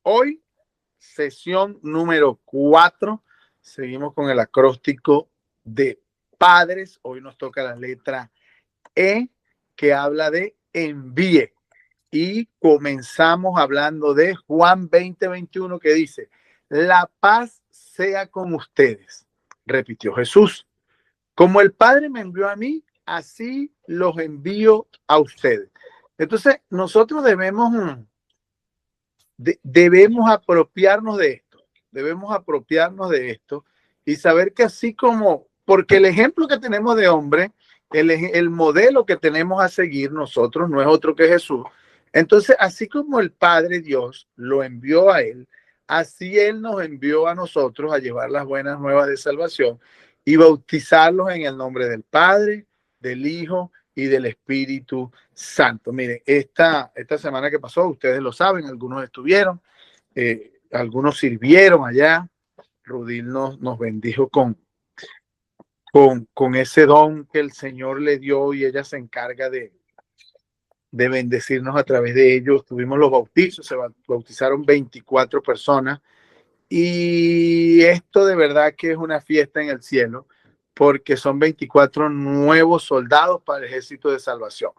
Hoy, sesión número 4. Seguimos con el acróstico de padres. Hoy nos toca la letra E, que habla de envíe. Y comenzamos hablando de Juan 20:21, que dice: la paz sea con ustedes. Repitió Jesús: como el Padre me envió a mí, así los envío a ustedes. Entonces, nosotros debemos apropiarnos de esto y saber que así como, porque el ejemplo que tenemos de hombre, el modelo que tenemos a seguir nosotros no es otro que Jesús. Entonces, así como el Padre Dios lo envió a él, así él nos envió a nosotros a llevar las buenas nuevas de salvación y bautizarlos en el nombre del Padre, del Hijo y del Espíritu Santo. Miren, esta semana que pasó, ustedes lo saben, algunos estuvieron, algunos sirvieron allá. Rudil nos bendijo con ese don que el Señor le dio y ella se encarga de bendecirnos a través de ellos. Tuvimos los bautizos, se bautizaron 24 personas y esto de verdad que es una fiesta en el cielo porque son 24 nuevos soldados para el ejército de salvación.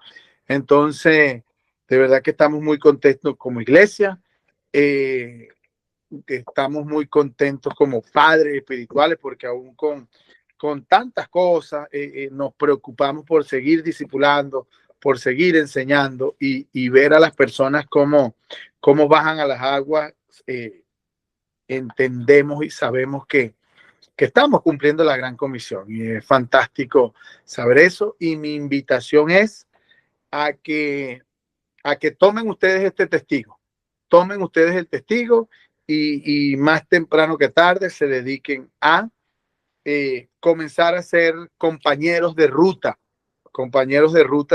Entonces, de verdad que estamos muy contentos como iglesia, estamos muy contentos como padres espirituales porque aún con tantas cosas nos preocupamos por seguir discipulando, por seguir enseñando y ver a las personas cómo bajan a las aguas. Entendemos y sabemos que estamos cumpliendo la gran comisión y es fantástico saber eso. Y mi invitación es a que tomen ustedes este testigo, tomen ustedes el testigo y más temprano que tarde se dediquen a comenzar a ser compañeros de ruta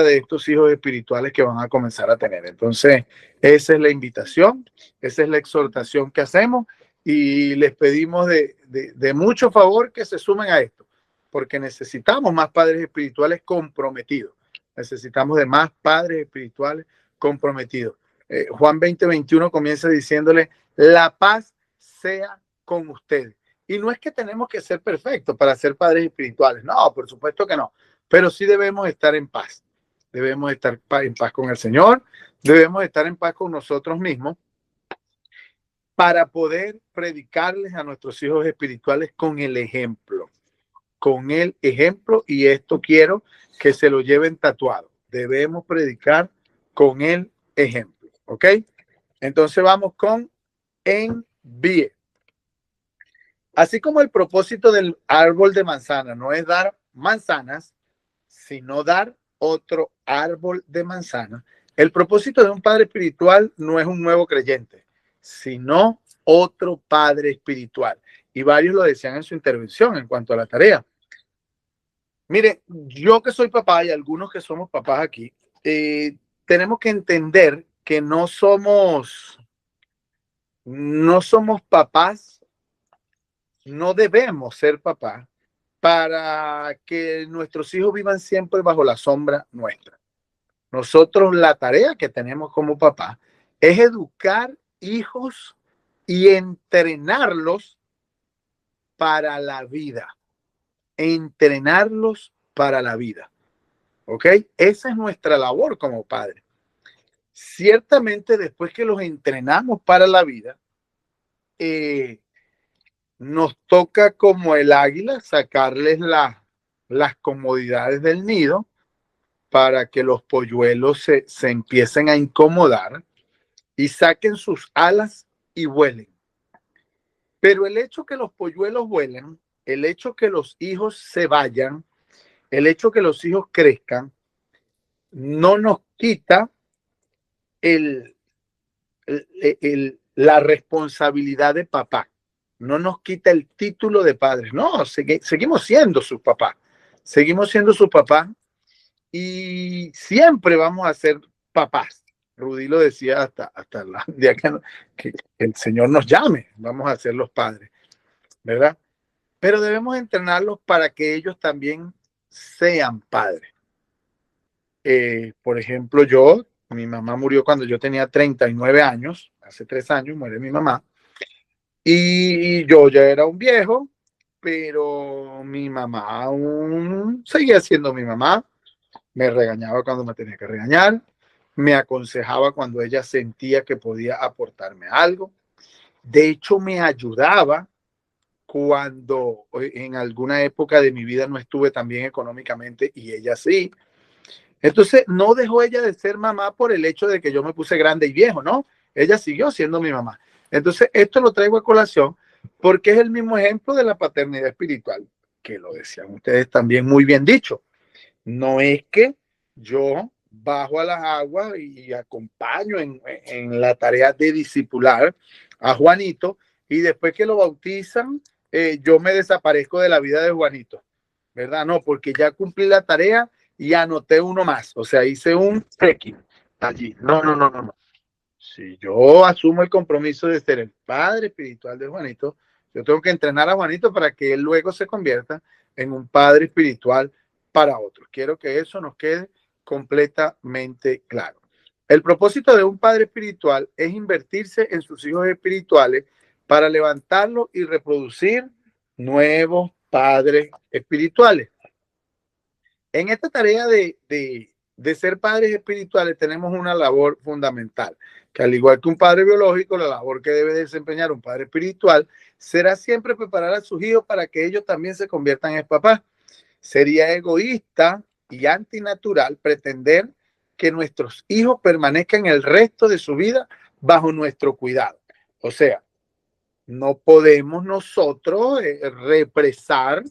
de estos hijos espirituales que van a comenzar a tener. Entonces, esa es la invitación, esa es la exhortación que hacemos y les pedimos de mucho favor que se sumen a esto, porque necesitamos más padres espirituales comprometidos. Necesitamos de más padres espirituales comprometidos. Juan 20:21 comienza diciéndole: la paz sea con ustedes. Y no es que tenemos que ser perfectos para ser padres espirituales. No, por supuesto que no. Pero sí debemos estar en paz. Debemos estar en paz con el Señor. Debemos estar en paz con nosotros mismos para poder predicarles a nuestros hijos espirituales con el ejemplo. Con el ejemplo. Y esto quiero que se lo lleven tatuado. Debemos predicar con el ejemplo. ¿Ok? Entonces vamos con envíe. Así como el propósito del árbol de manzana no es dar manzanas, sino dar otro árbol de manzana, el propósito de un padre espiritual no es un nuevo creyente, sino otro padre espiritual. Y varios lo decían en su intervención en cuanto a la tarea. Mire, yo que soy papá y algunos que somos papás aquí, tenemos que entender que no somos papás. No debemos ser papás para que nuestros hijos vivan siempre bajo la sombra nuestra. Nosotros la tarea que tenemos como papá es educar hijos y entrenarlos para la vida. Entrenarlos para la vida. ¿Ok? Esa es nuestra labor como padres. Ciertamente después que los entrenamos para la vida, nos toca como el águila sacarles las comodidades del nido para que los polluelos se empiecen a incomodar y saquen sus alas y vuelen. Pero el hecho que los polluelos vuelen, el hecho que los hijos se vayan, el hecho que los hijos crezcan, no nos quita la responsabilidad de papá. No nos quita el título de padres. No, seguimos siendo sus papás. Seguimos siendo sus papás y siempre vamos a ser papás. Rudy lo decía hasta el día que el Señor nos llame, vamos a ser los padres, ¿verdad? Pero debemos entrenarlos para que ellos también sean padres. Por ejemplo, mi mamá murió cuando yo tenía 39 años hace 3 años muere mi mamá, y yo ya era un viejo, pero mi mamá aún seguía siendo mi mamá, me regañaba cuando me tenía que regañar, me aconsejaba cuando ella sentía que podía aportarme algo, de hecho me ayudaba cuando en alguna época de mi vida no estuve tan bien económicamente y ella sí. Entonces no dejó ella de ser mamá por el hecho de que yo me puse grande y viejo, ¿no? Ella siguió siendo mi mamá. Entonces esto lo traigo a colación porque es el mismo ejemplo de la paternidad espiritual, que lo decían ustedes también muy bien dicho. No es que yo bajo a las aguas y acompaño en la tarea de discipular a Juanito y después que lo bautizan, yo me desaparezco de la vida de Juanito, ¿verdad? No, porque ya cumplí la tarea y anoté uno más, o sea, hice un check-in allí. No, no, no, no, no. Si yo asumo el compromiso de ser el padre espiritual de Juanito, yo tengo que entrenar a Juanito para que él luego se convierta en un padre espiritual para otros. Quiero que eso nos quede completamente claro. El propósito de un padre espiritual es invertirse en sus hijos espirituales para levantarlos y reproducir nuevos padres espirituales. En esta tarea de ser padres espirituales tenemos una labor fundamental, que al igual que un padre biológico, la labor que debe desempeñar un padre espiritual será siempre preparar a sus hijos para que ellos también se conviertan en papás. Sería egoísta y antinatural pretender que nuestros hijos permanezcan el resto de su vida bajo nuestro cuidado. O sea, no podemos nosotros represar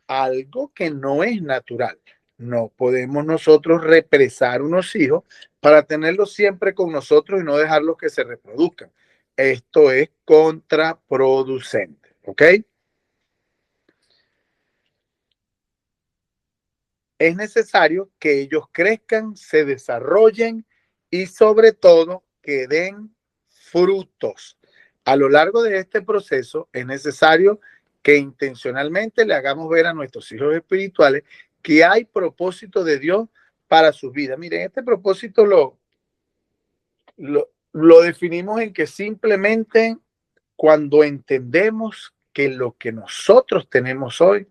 algo que no es natural. No podemos nosotros represar unos hijos para tenerlos siempre con nosotros y no dejarlos que se reproduzcan. Esto es contraproducente, ¿ok? Es necesario que ellos crezcan, se desarrollen y sobre todo que den frutos. A lo largo de este proceso es necesario que intencionalmente le hagamos ver a nuestros hijos espirituales que hay propósito de Dios para sus vidas. Miren, este propósito lo definimos en que simplemente cuando entendemos que lo que nosotros tenemos hoy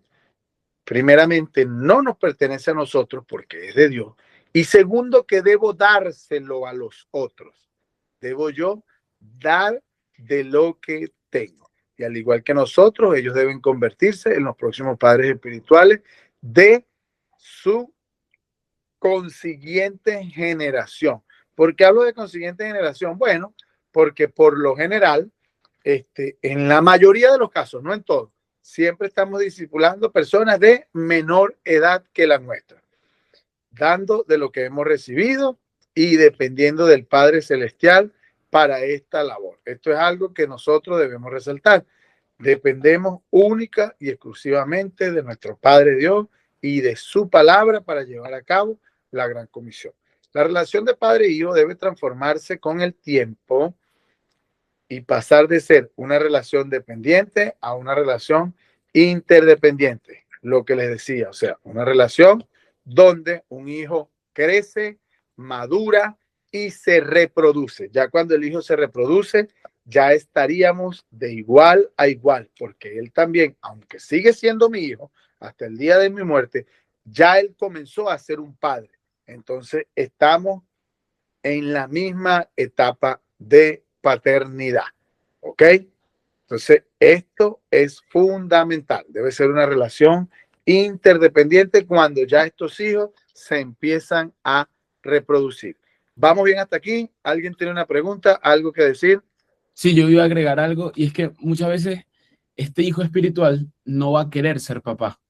primeramente, no nos pertenece a nosotros porque es de Dios. Y segundo, que debo dárselo a los otros. Debo yo dar de lo que tengo. Y al igual que nosotros, ellos deben convertirse en los próximos padres espirituales de su consiguiente generación. ¿Por qué hablo de consiguiente generación? Bueno, porque por lo general, en la mayoría de los casos, no en todos, siempre estamos discipulando personas de menor edad que la nuestra, dando de lo que hemos recibido y dependiendo del Padre Celestial para esta labor. Esto es algo que nosotros debemos resaltar. Dependemos única y exclusivamente de nuestro Padre Dios y de su palabra para llevar a cabo la gran comisión. La relación de padre e hijo debe transformarse con el tiempo y pasar de ser una relación dependiente a una relación interdependiente. Lo que les decía, o sea, una relación donde un hijo crece, madura y se reproduce. Ya cuando el hijo se reproduce, ya estaríamos de igual a igual, porque él también, aunque sigue siendo mi hijo, hasta el día de mi muerte, ya él comenzó a ser un padre. Entonces, estamos en la misma etapa de paternidad. ¿Ok? Entonces, esto es fundamental. Debe ser una relación interdependiente cuando ya estos hijos se empiezan a reproducir. ¿Vamos bien hasta aquí? ¿Alguien tiene una pregunta? ¿Algo que decir? Sí, yo iba a agregar algo, y es que muchas veces este hijo espiritual no va a querer ser papá.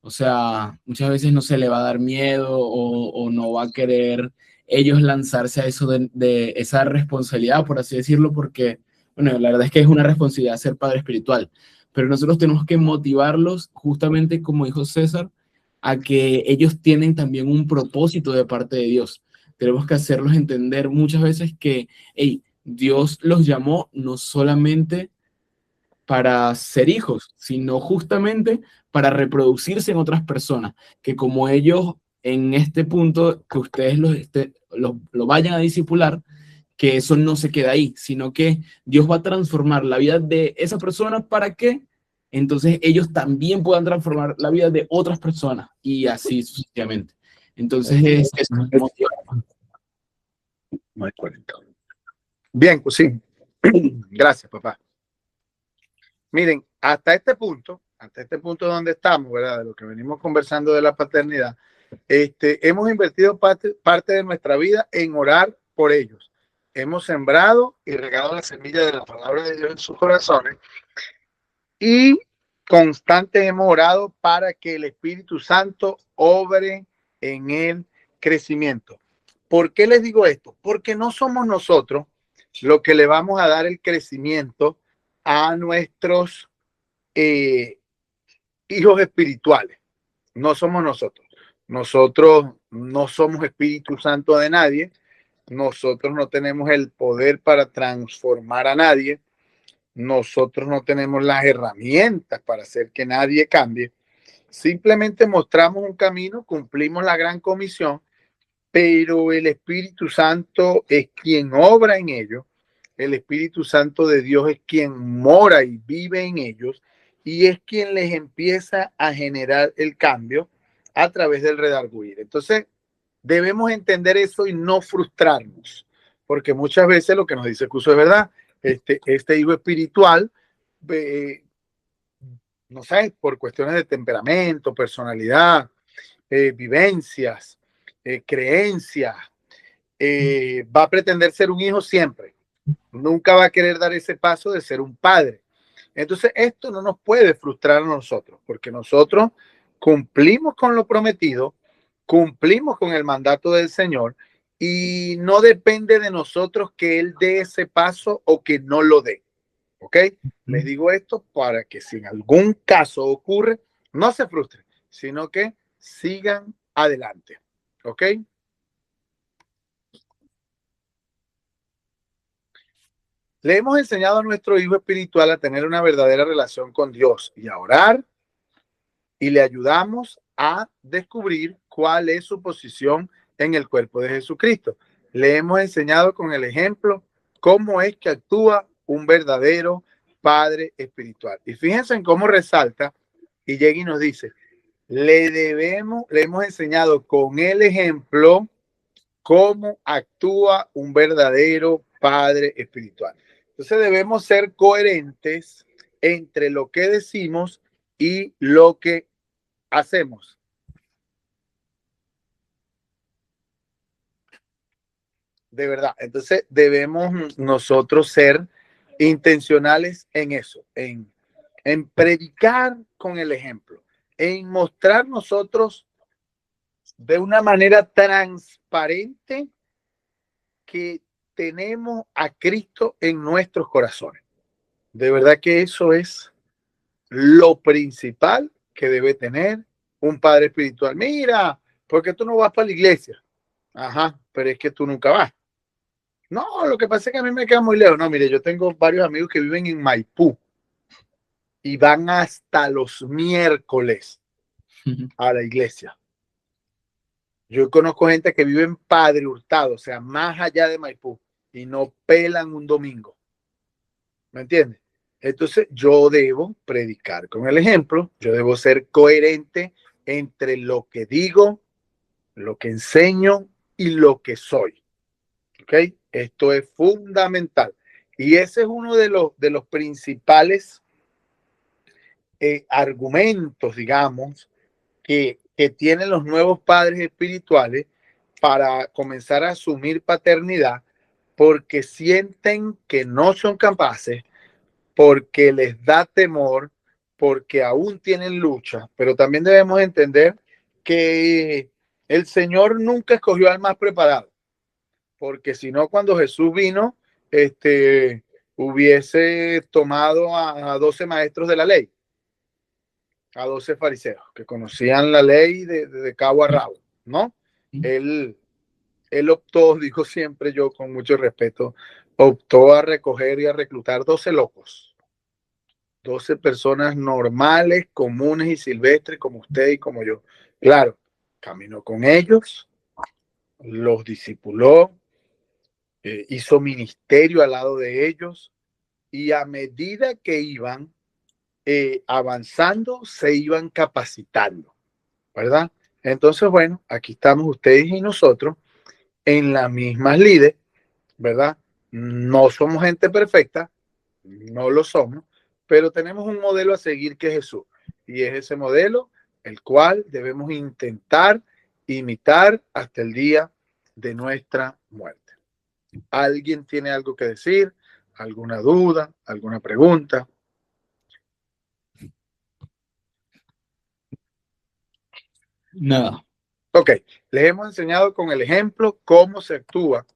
O sea, muchas veces no se le va a dar miedo o no va a querer ellos lanzarse a eso de esa responsabilidad, por así decirlo, porque, bueno, la verdad es que es una responsabilidad ser padre espiritual, pero nosotros tenemos que motivarlos, justamente como dijo César, a que ellos tienen también un propósito de parte de Dios. Tenemos que hacerlos entender muchas veces que, hey, Dios los llamó no solamente para ser hijos, sino justamente para reproducirse en otras personas, que como ellos en este punto que ustedes lo vayan a discipular, que eso no se queda ahí, sino que Dios va a transformar la vida de esa persona para que entonces ellos también puedan transformar la vida de otras personas y así sucesivamente. Entonces es motivar. No hay 40. Bien, pues sí. Gracias, papá. Miren, hasta este punto donde estamos, ¿verdad? De lo que venimos conversando de la paternidad, hemos invertido parte de nuestra vida en orar por ellos. Hemos sembrado y regado la semilla de la palabra de Dios en sus corazones y constante hemos orado para que el Espíritu Santo obre en el crecimiento. ¿Por qué les digo esto? Porque no somos nosotros los que le vamos a dar el crecimiento a nuestros hijos espirituales. No somos nosotros. Nosotros no somos Espíritu Santo de nadie. Nosotros no tenemos el poder para transformar a nadie. Nosotros no tenemos las herramientas para hacer que nadie cambie. Simplemente mostramos un camino, cumplimos la gran comisión, pero el Espíritu Santo es quien obra en ellos. El Espíritu Santo de Dios es quien mora y vive en ellos y es quien les empieza a generar el cambio a través del redarguir. Entonces, debemos entender eso y no frustrarnos, porque muchas veces lo que nos dice Cuso es verdad. Este hijo espiritual, no sé, por cuestiones de temperamento, personalidad, vivencias, creencias, va a pretender ser un hijo siempre. Nunca va a querer dar ese paso de ser un padre. Entonces, esto no nos puede frustrar a nosotros, porque nosotros cumplimos con lo prometido, cumplimos con el mandato del Señor y no depende de nosotros que Él dé ese paso o que no lo dé. ¿Ok? Les digo esto para que si en algún caso ocurre, no se frustren, sino que sigan adelante. ¿Ok? Le hemos enseñado a nuestro hijo espiritual a tener una verdadera relación con Dios y a orar, y le ayudamos a descubrir cuál es su posición en el cuerpo de Jesucristo. Le hemos enseñado con el ejemplo cómo es que actúa un verdadero padre espiritual. Y fíjense en cómo resalta y llega y nos dice, le hemos enseñado con el ejemplo cómo actúa un verdadero padre espiritual. Entonces debemos ser coherentes entre lo que decimos y lo que hacemos. De verdad. Entonces debemos nosotros ser intencionales en eso, en predicar con el ejemplo, en mostrar nosotros de una manera transparente que tenemos a Cristo en nuestros corazones. De verdad que eso es lo principal que debe tener un padre espiritual. Mira, ¿por qué tú no vas para la iglesia? Ajá, pero es que tú nunca vas. No, lo que pasa es que a mí me queda muy lejos. No, mire, yo tengo varios amigos que viven en Maipú y van hasta los miércoles a la iglesia. Yo conozco gente que vive en Padre Hurtado, o sea, más allá de Maipú, y no pelan un domingo. ¿Me entiendes? Entonces yo debo predicar con el ejemplo, yo debo ser coherente entre lo que digo, lo que enseño y lo que soy. ¿Ok? Esto es fundamental. Y ese es uno de los principales argumentos, digamos, que tienen los nuevos padres espirituales para comenzar a asumir paternidad, porque sienten que no son capaces, porque les da temor, porque aún tienen lucha, pero también debemos entender que el Señor nunca escogió al más preparado, porque si no, cuando Jesús vino, hubiese tomado a 12 maestros de la ley, a 12 fariseos que conocían la ley de cabo a rabo, ¿no? Él, él optó, digo siempre yo con mucho respeto, optó a recoger y a reclutar 12 locos, 12 personas normales, comunes y silvestres como usted y como yo. Claro, caminó con ellos, los discipuló, hizo ministerio al lado de ellos, y a medida que iban avanzando, se iban capacitando, ¿verdad? Entonces, bueno, aquí estamos ustedes y nosotros en las mismas líderes, ¿verdad? No somos gente perfecta, no lo somos, pero tenemos un modelo a seguir que es Jesús. Y es ese modelo el cual debemos intentar imitar hasta el día de nuestra muerte. ¿Alguien tiene algo que decir? ¿Alguna duda? ¿Alguna pregunta? Nada. Ok, les hemos enseñado con el ejemplo cómo se actúa,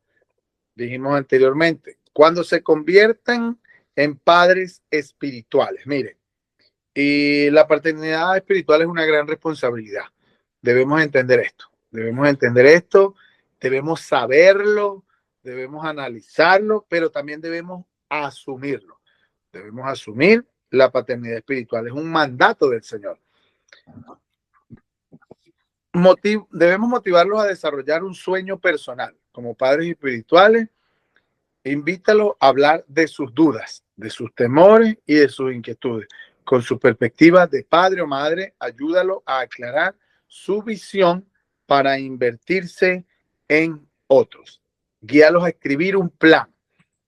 dijimos anteriormente, cuando se convierten en padres espirituales. Miren, y la paternidad espiritual es una gran responsabilidad. Debemos entender esto, debemos saberlo, debemos analizarlo, pero también debemos asumirlo. Debemos asumir la paternidad espiritual, es un mandato del Señor. Debemos motivarlos a desarrollar un sueño personal. Como padres espirituales, invítalos a hablar de sus dudas, de sus temores y de sus inquietudes. Con su perspectiva de padre o madre, ayúdalo a aclarar su visión para invertirse en otros. Guíalos a escribir un plan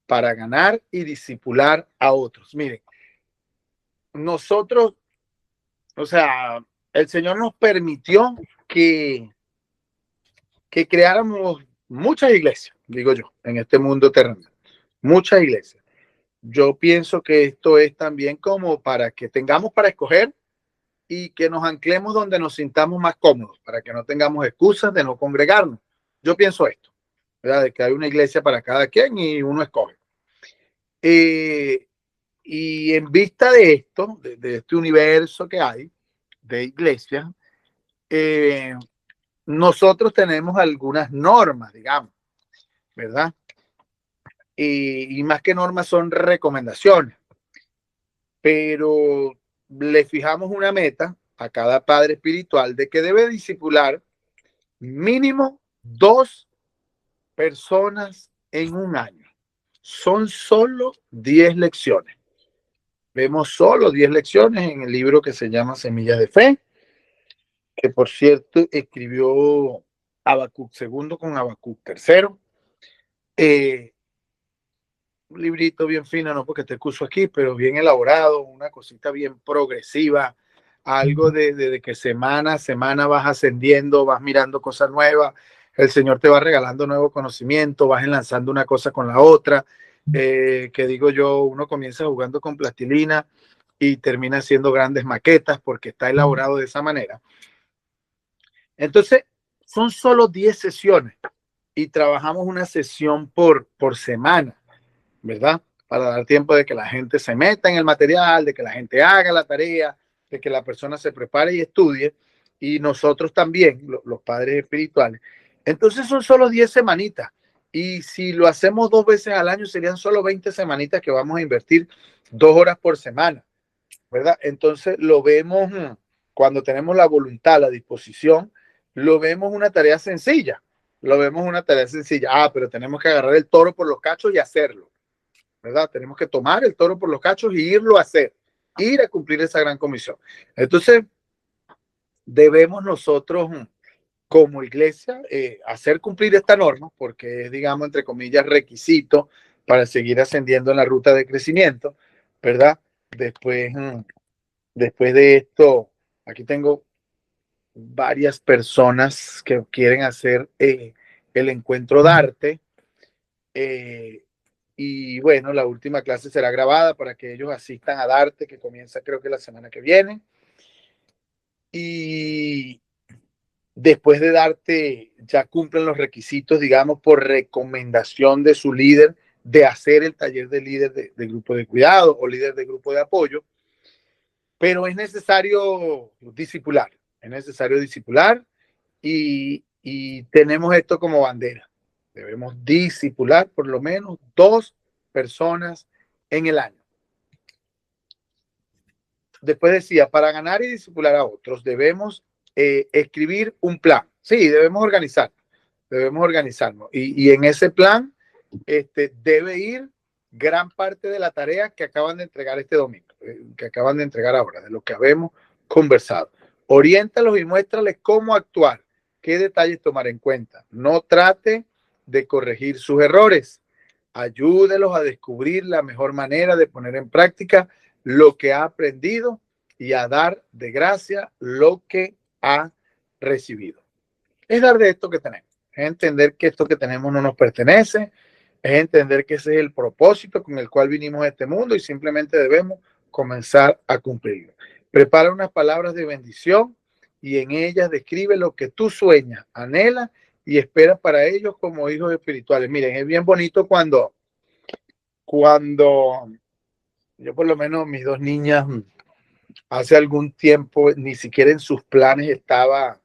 para ganar y discipular a otros. Miren, nosotros, o sea, el Señor nos permitió que creáramos muchas iglesias, digo yo, en este mundo terrenal. Muchas iglesias. Yo pienso que esto es también como para que tengamos para escoger y que nos anclemos donde nos sintamos más cómodos, para que no tengamos excusas de no congregarnos. Yo pienso esto, ¿verdad? De que hay una iglesia para cada quien y uno escoge. Y en vista de esto, de este universo que hay de iglesias, nosotros tenemos algunas normas, digamos, ¿verdad? Y más que normas son recomendaciones, pero le fijamos una meta a cada padre espiritual de que debe discipular mínimo 2 personas en un año. Son solo 10 lecciones. Vemos solo 10 lecciones en el libro que se llama Semillas de Fe, que por cierto escribió Habacuc II con Habacuc III. Un librito bien fino, no porque te excuso aquí, pero bien elaborado, una cosita bien progresiva, algo de que semana a semana vas ascendiendo, vas mirando cosas nuevas, el Señor te va regalando nuevo conocimiento, vas enlazando una cosa con la otra, que digo yo, uno comienza jugando con plastilina y termina haciendo grandes maquetas porque está elaborado de esa manera. Entonces, son solo 10 sesiones y trabajamos una sesión por semana, ¿verdad? Para dar tiempo de que la gente se meta en el material, de que la gente haga la tarea, de que la persona se prepare y estudie, y nosotros también, los padres espirituales. Entonces son solo 10 semanitas, y si lo hacemos 2 veces al año, serían solo 20 semanitas que vamos a invertir 2 horas por semana, ¿verdad? Entonces lo vemos cuando tenemos la voluntad, la disposición, lo vemos una tarea sencilla, pero tenemos que agarrar el toro por los cachos y hacerlo, ¿verdad? Tenemos que tomar el toro por los cachos y irlo a hacer, ir a cumplir esa gran comisión. Entonces, debemos nosotros, como iglesia, hacer cumplir esta norma, porque es, digamos, entre comillas, requisito para seguir ascendiendo en la ruta de crecimiento, ¿verdad? Después, después de esto, aquí tengo varias personas que quieren hacer el encuentro de arte. Y bueno, la última clase será grabada para que ellos asistan a Darte, que comienza creo que la semana que viene. Y después de Darte ya cumplen los requisitos, digamos, por recomendación de su líder, de hacer el taller de líder de grupo de cuidado o líder de grupo de apoyo. Pero es necesario discipular, y tenemos esto como bandera. Debemos discipular por lo menos 2 personas en el año. Después decía, para ganar y discipular a otros, debemos escribir un plan. Sí, debemos organizarnos. Y en ese plan debe ir gran parte de la tarea que acaban de entregar este domingo, que acaban de entregar ahora, de lo que habemos conversado. Oriéntalos y muéstrales cómo actuar, qué detalles tomar en cuenta. No trate de corregir sus errores. Ayúdelos a descubrir la mejor manera de poner en práctica lo que ha aprendido y a dar de gracia lo que ha recibido. Es dar de esto que tenemos, es entender que esto que tenemos no nos pertenece, es entender que ese es el propósito con el cual vinimos a este mundo y simplemente debemos comenzar a cumplirlo. Prepara unas palabras de bendición y en ellas describe lo que tú sueñas, anhelas y esperas para ellos como hijos espirituales. Miren, es bien bonito cuando yo por lo menos mis dos niñas hace algún tiempo ni siquiera en sus planes estaba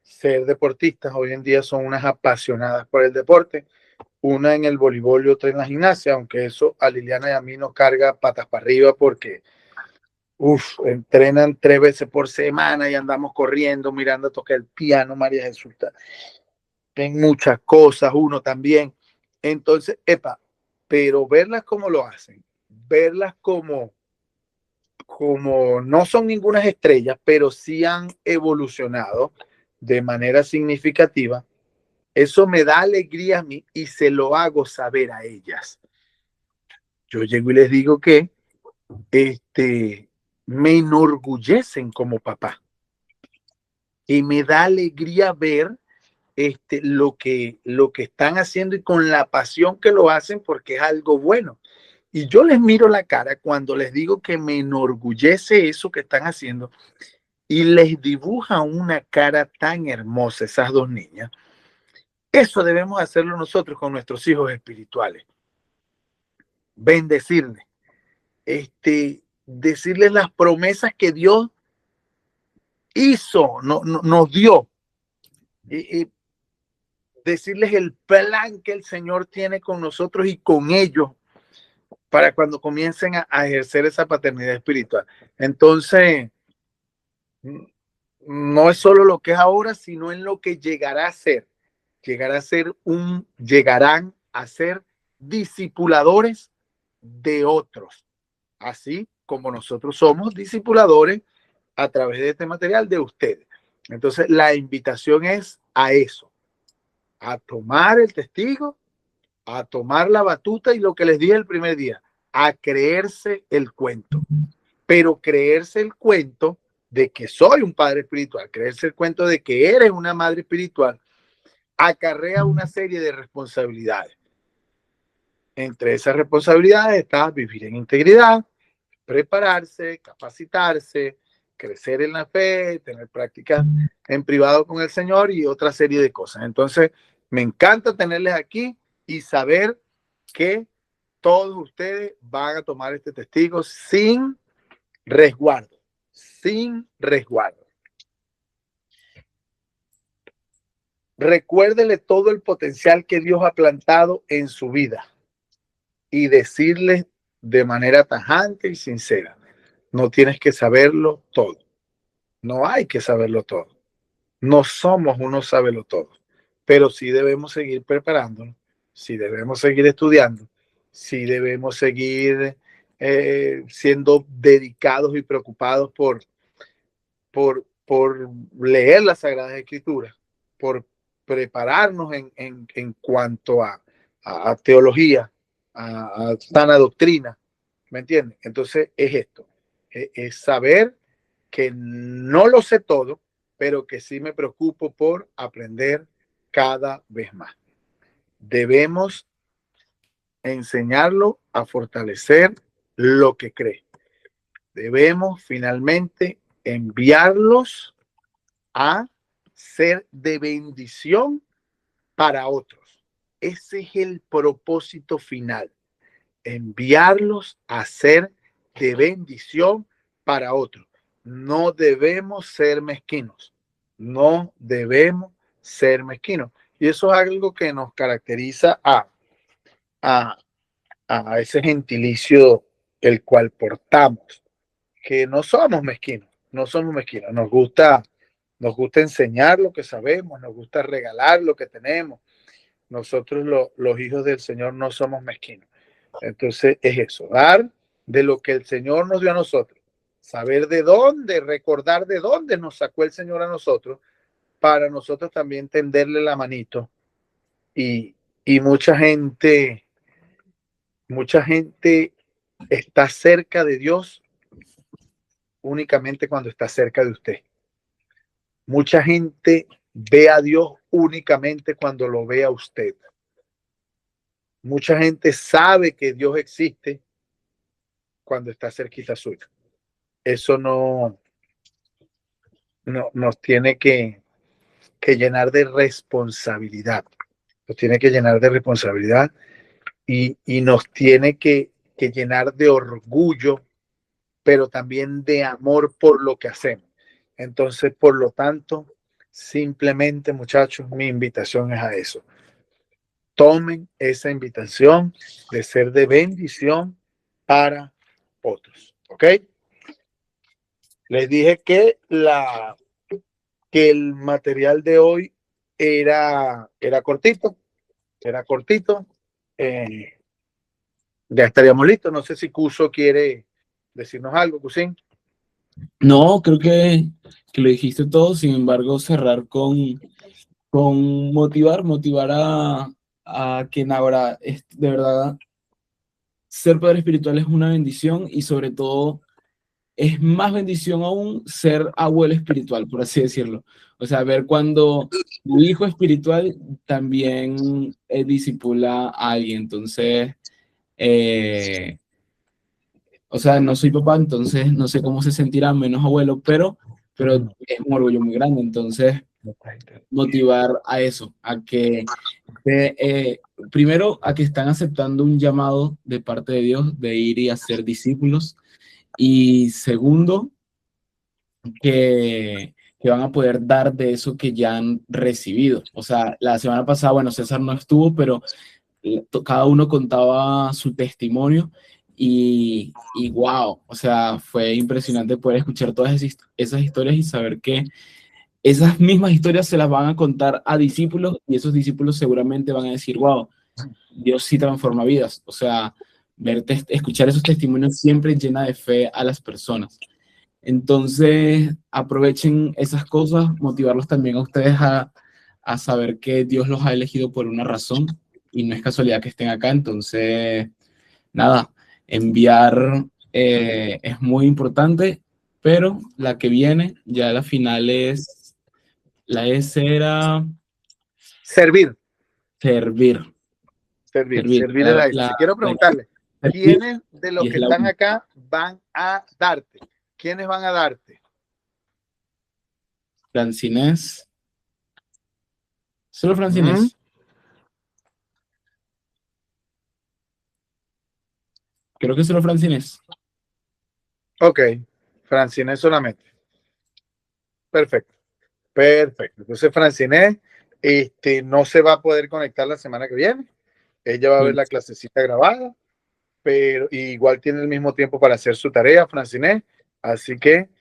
ser deportistas. Hoy en día son unas apasionadas por el deporte, una en el voleibol y otra en la gimnasia, aunque eso a Liliana y a mí nos carga patas para arriba porque entrenan 3 veces por semana y andamos corriendo, mirando a tocar el piano, María Jesús, en muchas cosas, uno también. Entonces, pero verlas como lo hacen, verlas como no son ninguna estrellas, pero sí han evolucionado de manera significativa, eso me da alegría a mí y se lo hago saber a ellas. Yo llego y les digo que me enorgullecen como papá y me da alegría ver lo que están haciendo y con la pasión que lo hacen porque es algo bueno. Y yo les miro la cara cuando les digo que me enorgullece eso que están haciendo y les dibuja una cara tan hermosa esas dos niñas. Eso debemos hacerlo nosotros con nuestros hijos espirituales. Bendecirles, decirles las promesas que Dios hizo, nos dio. Y decirles el plan que el Señor tiene con nosotros y con ellos para cuando comiencen a ejercer esa paternidad espiritual. Entonces, no es solo lo que es ahora, sino en lo que llegará a ser. Llegarán a ser discipuladores de otros, así como nosotros somos discipuladores a través de este material de ustedes. Entonces, la invitación es a eso, a tomar el testigo, a tomar la batuta y lo que les dije el primer día, a creerse el cuento, pero creerse el cuento de que soy un padre espiritual, creerse el cuento de que eres una madre espiritual, acarrea una serie de responsabilidades. Entre esas responsabilidades está vivir en integridad, prepararse, capacitarse, crecer en la fe, tener prácticas en privado con el Señor y otra serie de cosas. Entonces, me encanta tenerles aquí y saber que todos ustedes van a tomar este testigo sin resguardo, sin resguardo. Recuérdele todo el potencial que Dios ha plantado en su vida y decirle de manera tajante y sincera, no tienes que saberlo todo, no hay que saberlo todo, no somos unos sabelo todo, pero sí debemos seguir preparándonos, sí debemos seguir estudiando, sí debemos seguir siendo dedicados y preocupados por leer las Sagradas Escrituras, por prepararnos en cuanto a teología, a sana doctrina, ¿me entiendes? Entonces es esto, es saber que no lo sé todo, pero que sí me preocupo por aprender cada vez más. Debemos enseñarlo a fortalecer lo que cree. Debemos finalmente enviarlos a ser de bendición para otros. Ese es el propósito final, enviarlos a ser de bendición para otros. No debemos ser mezquinos, no debemos ser mezquinos. Y eso es algo que nos caracteriza a, a ese gentilicio el cual portamos, que no somos mezquinos, no somos mezquinos, nos gusta enseñar lo que sabemos, nos gusta regalar lo que tenemos, Nosotros los hijos del Señor no somos mezquinos. Entonces es eso, dar de lo que el Señor nos dio a nosotros, saber de dónde, recordar de dónde nos sacó el Señor a nosotros, para nosotros también tenderle la manito. Y mucha gente está cerca de Dios únicamente cuando está cerca de usted. Mucha gente ve a Dios únicamente cuando lo ve a usted. Mucha gente sabe que Dios existe cuando está cerquita suyo. Eso no nos tiene que llenar de responsabilidad. Nos tiene que llenar de responsabilidad y nos tiene que llenar de orgullo, pero también de amor por lo que hacemos. Entonces, por lo tanto, simplemente, muchachos, mi invitación es a eso. Tomen esa invitación de ser de bendición para otros. ¿Ok? Les dije que el material de hoy era cortito. Era cortito. Ya estaríamos listos. No sé si Cuso quiere decirnos algo, Cusín. No, creo que lo dijiste todo, sin embargo, cerrar con motivar a quien ahora es de verdad ser padre espiritual es una bendición y sobre todo es más bendición aún ser abuelo espiritual, por así decirlo. O sea, ver cuando tu hijo espiritual también discipula a alguien. Entonces, o sea, no soy papá, entonces no sé cómo se sentirá menos abuelo, pero es un orgullo muy grande. Entonces, motivar a eso, a que primero a que están aceptando un llamado de parte de Dios de ir y hacer discípulos y segundo que van a poder dar de eso que ya han recibido. O sea, la semana pasada, bueno, César no estuvo, pero cada uno contaba su testimonio y wow, o sea, fue impresionante poder escuchar todas esas historias y saber que esas mismas historias se las van a contar a discípulos y esos discípulos seguramente van a decir, wow, Dios sí transforma vidas. O sea, escuchar esos testimonios siempre llena de fe a las personas. Entonces, aprovechen esas cosas, motivarlos también a ustedes a saber que Dios los ha elegido por una razón y no es casualidad que estén acá. Entonces, nada, enviar es muy importante, pero la que viene, ya la final es, la S era Servir. servir. Servir es la S. Quiero preguntarle, Servir ¿quiénes de y los es que la están última. acá van a darte? ¿Quiénes van a darte? Francinés. Solo Francinés. Creo que solo Francinés. Ok, Francinés solamente. Perfecto, perfecto. Entonces, Francinés no se va a poder conectar la semana que viene. Ella va a ver la clasecita grabada, pero igual tiene el mismo tiempo para hacer su tarea, Francinés. Así que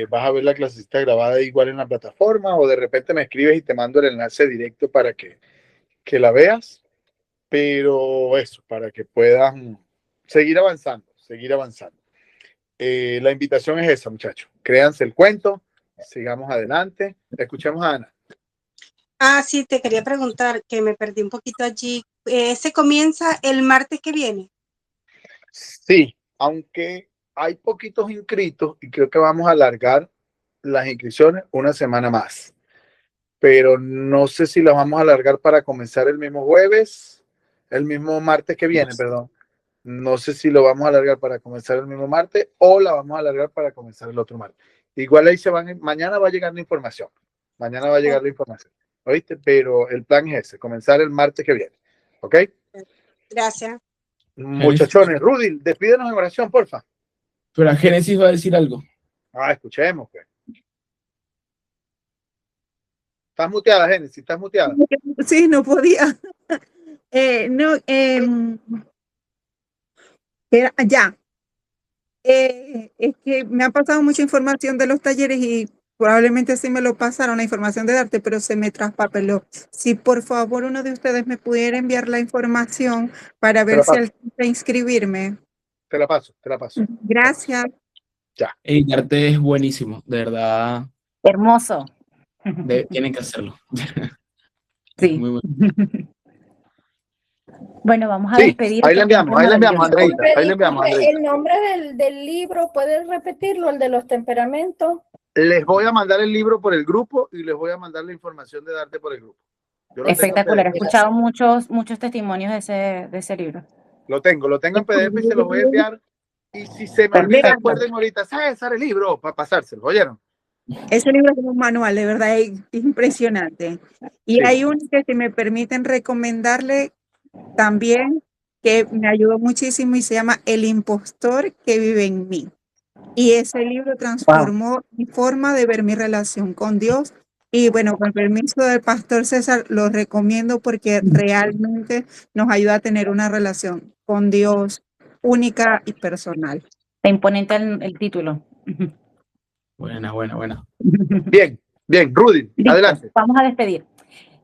vas a ver la clasecita grabada igual en la plataforma o de repente me escribes y te mando el enlace directo para que la veas. Pero eso, para que puedan seguir avanzando, seguir avanzando. La invitación es esa, muchachos. Créanse el cuento, sigamos adelante. Escuchemos a Ana. Ah, sí, te quería preguntar, que me perdí un poquito allí. ¿Se comienza el martes que viene? Sí, aunque hay poquitos inscritos y creo que vamos a alargar las inscripciones una semana más. Pero no sé si las vamos a alargar para comenzar el mismo jueves, el mismo martes que viene, perdón. No sé si lo vamos a alargar para comenzar el mismo martes o la vamos a alargar para comenzar el otro martes. Igual ahí mañana va a llegar la información. Mañana va a llegar la información. ¿Oíste? Pero el plan es ese, comenzar el martes que viene. ¿Ok? Gracias. Muchachones, Rudy, despídenos en oración, porfa. Pero a Génesis va a decir algo. Escuchemos, pues. Estás muteada, Génesis, estás muteada. Sí, no podía. No, ya. Es que me han pasado mucha información de los talleres y probablemente sí me lo pasaron la información de darte, pero se me traspapeló. Si por favor uno de ustedes me pudiera enviar la información para Te ver la si paso, alcanza a inscribirme. te la paso, te la paso. Gracias. Ya. Darte es buenísimo, de verdad, Hermoso. tienen que hacerlo. Es Sí. muy bueno. Bueno, vamos a Sí, despedir. ahí la este enviamos, Andreita, ahí le enviamos, Andreita. El nombre del libro, ¿puedes repetirlo? El de los temperamentos. Les voy a mandar el libro por el grupo y les voy a mandar la información de darte por el grupo. Yo lo tengo en Espectacular. He PDF. escuchado muchos testimonios de ese libro. Lo tengo en PDF y se los voy a enviar. Y si se me olvida, Perfecto. acuérdenme ahorita, César, el libro, para pasárselo, ¿oyeron? Ese libro es un manual, de verdad, es impresionante. Y Sí. hay uno que, si me permiten recomendarle también, que me ayudó muchísimo y se llama El impostor que vive en mí. Y ese libro transformó mi forma de ver mi relación con Dios. Y bueno, con permiso del pastor César, lo recomiendo porque realmente nos ayuda a tener una relación con Dios única y personal. Está imponente el título. Buena. Bien, Rudy, Listo, adelante. vamos a despedir.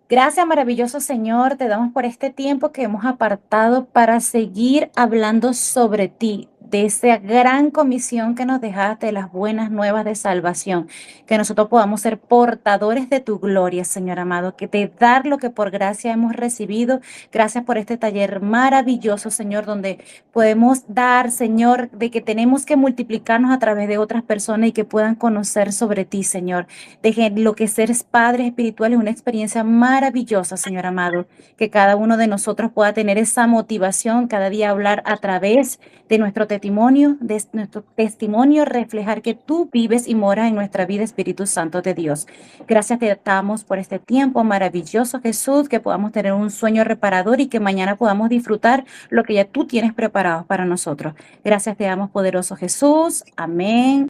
Gracias, maravilloso Señor, te damos por este tiempo que hemos apartado para seguir hablando sobre ti, de esa gran comisión que nos dejaste, de las buenas nuevas de salvación, que nosotros podamos ser portadores de tu gloria, Señor amado, que te dar lo que por gracia hemos recibido. Gracias por este taller maravilloso, Señor, donde podemos dar, Señor, de que tenemos que multiplicarnos a través de otras personas y que puedan conocer sobre ti, Señor. De lo que ser padres espirituales es una experiencia maravillosa, Señor amado, que cada uno de nosotros pueda tener esa motivación cada día a hablar a través de nuestro testimonio, reflejar que tú vives y moras en nuestra vida, Espíritu Santo de Dios. Gracias te damos por este tiempo maravilloso, Jesús, que podamos tener un sueño reparador y que mañana podamos disfrutar lo que ya tú tienes preparado para nosotros. Gracias te damos, poderoso Jesús. Amén.